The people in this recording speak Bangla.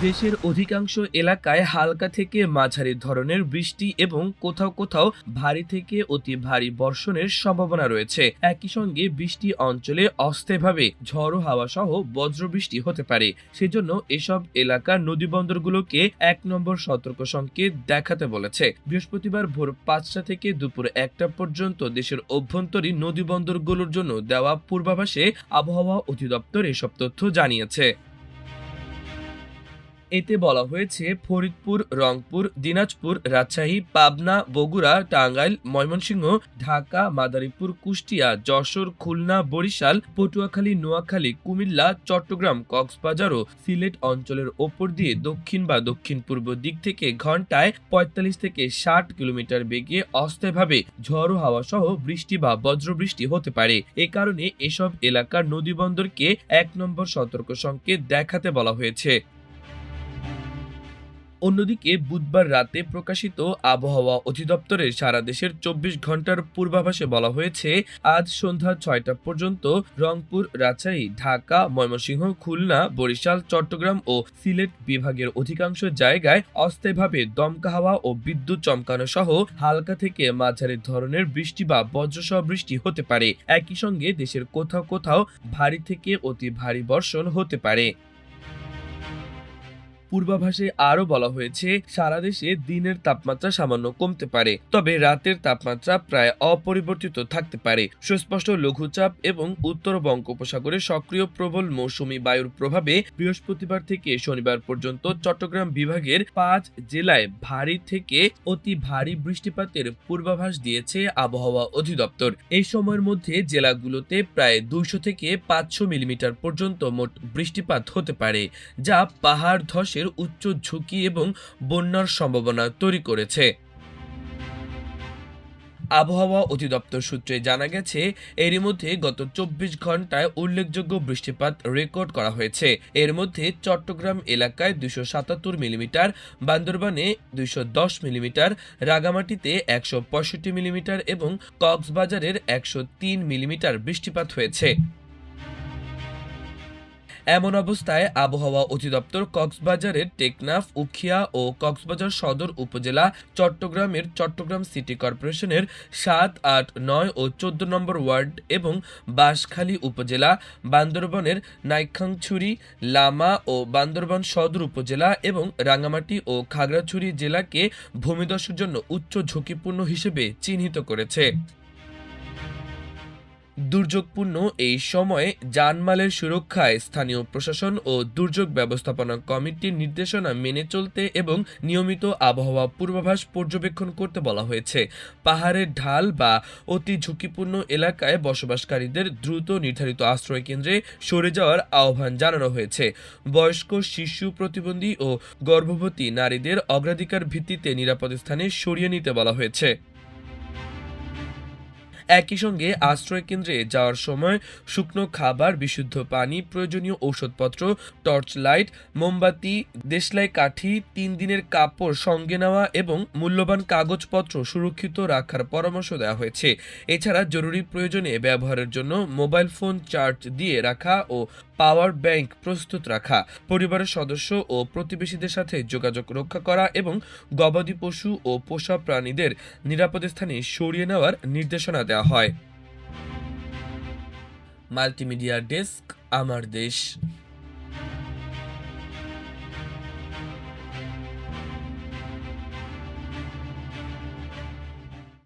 দেশের অধিকাংশ এলাকায় হালকা থেকে মাঝারি ধরনের বৃষ্টি এবং কোথাও কোথাও ভারী থেকে অতি ভারী বর্ষণের সম্ভাবনা রয়েছে। একই সঙ্গে বৃষ্টি অঞ্চলে অস্থায়ীভাবে ঝড়ো হাওয়া সহ বজ্রবৃষ্টি হতে পারে। সেজন্য এসব এলাকার নদীবন্দরগুলোকে ১ নম্বর সতর্ক সংকেত দেখাতে বলেছে। বৃহস্পতিবার ভোর ৫টা থেকে দুপুর ১টা পর্যন্ত দেশের অভ্যন্তরীণ নদীবন্দরগুলোর জন্য দেওয়া পূর্বাভাসে আবহাওয়া অধিদপ্তর এসব তথ্য জানিয়েছে। এতে বলা হয়েছে, ফরিদপুর, রংপুর, দিনাজপুর, রাজশাহী, পাবনা, বগুড়া, টাঙ্গাইল, ময়মনসিংহ, ঢাকা, মাদারীপুর, কুষ্টিয়া, যশোর, খুলনা, বরিশাল, পটুয়াখালী, নোয়াখালী, কুমিল্লা, চট্টগ্রাম, কক্সবাজার ও সিলেট অঞ্চলের ওপর দিয়ে দক্ষিণ বা দক্ষিণ পূর্ব দিক থেকে ঘন্টায় ৪৫ থেকে ৬০ কিলোমিটার বেগে অস্থায়ীভাবে ঝড়ো হাওয়া সহ বৃষ্টি বা বজ্রবৃষ্টি হতে পারে। এ কারণে এসব এলাকার নদীবন্দরকে ১ নম্বর সতর্ক সংকেত দেখাতে বলা হয়েছে। অন্যদিকে বুধবার রাতে প্রকাশিত আবহাওয়া অধিদপ্তরের সারা দেশের ২৪ ঘন্টার পূর্বাভাসে বলা হয়েছে, আজ সন্ধ্যা ৬টা পর্যন্ত রংপুর, রাজশাহী, ঢাকা, ময়মনসিংহ, খুলনা, বরিশাল, চট্টগ্রাম ও সিলেট বিভাগের অধিকাংশ জায়গায় অস্থায়ীভাবে দমকা হাওয়া ও বিদ্যুৎ চমকানো সহ হালকা থেকে মাঝারি ধরনের বৃষ্টি বা বজ্রসহ বৃষ্টি হতে পারে। একই সঙ্গে দেশের কোথাও কোথাও ভারী থেকে অতি ভারী বর্ষণ হতে পারে। পূর্বাভাসে আরো বলা হয়েছে, সারা দেশে দিনের তাপমাত্রা সামান্য কমতে পারে, তবে রাতের তাপমাত্রা প্রায় অপরিবর্তিত থাকতে পারে। সুস্পষ্ট লঘুচাপ এবং উত্তর বঙ্গোপসাগরে সক্রিয় প্রবল মৌসুমী বায়ুর প্রভাবে বৃহস্পতিবার থেকে শনিবার পর্যন্ত চট্টগ্রাম বিভাগের ৫ জেলায় ভারী থেকে অতি ভারী বৃষ্টিপাতের পূর্বাভাস দিয়েছে আবহাওয়া অধিদপ্তর। এই সময়ের মধ্যে জেলাগুলোতে প্রায় ২০০ থেকে ৫০০ মিলিমিটার পর্যন্ত মোট বৃষ্টিপাত হতে পারে, যা পাহাড় ধসের উচ্চ ঝুঁকি এবং বন্যার সম্ভাবনা তৈরি করেছে। আবহাওয়া অধিদপ্তর সূত্রে জানা গেছে, এরই মধ্যে গত ২৪ ঘন্টায় উল্লেখযোগ্য বৃষ্টিপাত রেকর্ড করা হয়েছে। এর মধ্যে চট্টগ্রাম এলাকায় ২৭৭ মিলিমিটার, বান্দরবানে ২১০ মিলিমিটার, রাঙামাটিতে ১৬৫ মিলিমিটার এবং কক্সবাজারের ১০৩ মিলিমিটার বৃষ্টিপাত হয়েছে। এমন অবস্থায় আবহাওয়া অধিদপ্তর কক্সবাজারের টেকনাফ, উখিয়া ও কক্সবাজার সদর উপজেলা, চট্টগ্রামের চট্টগ্রাম সিটি কর্পোরেশনের ৭, ৮, ৯ ও ১৪ নম্বর ওয়ার্ড এবং বাঁশখালী উপজেলা, বান্দরবানের নাইক্ষ্যংছড়ি, লামা ও বান্দরবান সদর উপজেলা এবং রাঙামাটি ও খাগড়াছড়ি জেলাকে ভূমিধসের জন্য উচ্চ ঝুঁকিপূর্ণ হিসেবে চিহ্নিত করেছে। দুর্যোগপূর্ণ এই সময়ে জানমালের সুরক্ষায় স্থানীয় প্রশাসন ও দুর্যোগ ব্যবস্থাপনা কমিটির নির্দেশনা মেনে চলতে এবং নিয়মিত আবহাওয়া পূর্বাভাস পর্যবেক্ষণ করতে বলা হয়েছে। পাহাড়ের ঢাল বা অতি ঝুঁকিপূর্ণ এলাকায় বসবাসকারীদের দ্রুত নির্ধারিত আশ্রয় কেন্দ্রে সরে যাওয়ার আহ্বান জানানো হয়েছে। বয়স্ক, শিশু, প্রতিবন্ধী ও গর্ভবতী নারীদের অগ্রাধিকার ভিত্তিতে নিরাপদ স্থানে সরিয়ে নিতে বলা হয়েছে। একই সঙ্গে আশ্রয় কেন্দ্রে যাওয়ার সময় শুকনো খাবার, বিশুদ্ধ পানি, প্রয়োজনীয় ঔষধপত্র, টর্চ লাইট, মোমবাতি, দেশলাই কাঠি, ৩ দিনের কাপড় সঙ্গে নেওয়া এবং মূল্যবান কাগজপত্র সুরক্ষিত রাখার পরামর্শ দেওয়া হয়েছে। এছাড়া জরুরি প্রয়োজনে ব্যবহারের জন্য মোবাইল ফোন চার্জ দিয়ে রাখা ও পাওয়ার ব্যাংক প্রস্তুত রাখা, পরিবারের সদস্য ও প্রতিবেশীদের সাথে যোগাযোগ রক্ষা করা এবং গবাদি পশু ও পোষা প্রাণীদের নিরাপদ স্থানে সরিয়ে নেওয়ার নির্দেশনা দেওয়া হয়। মাল্টিমিডিয়া ডেস্ক, আমার দেশ।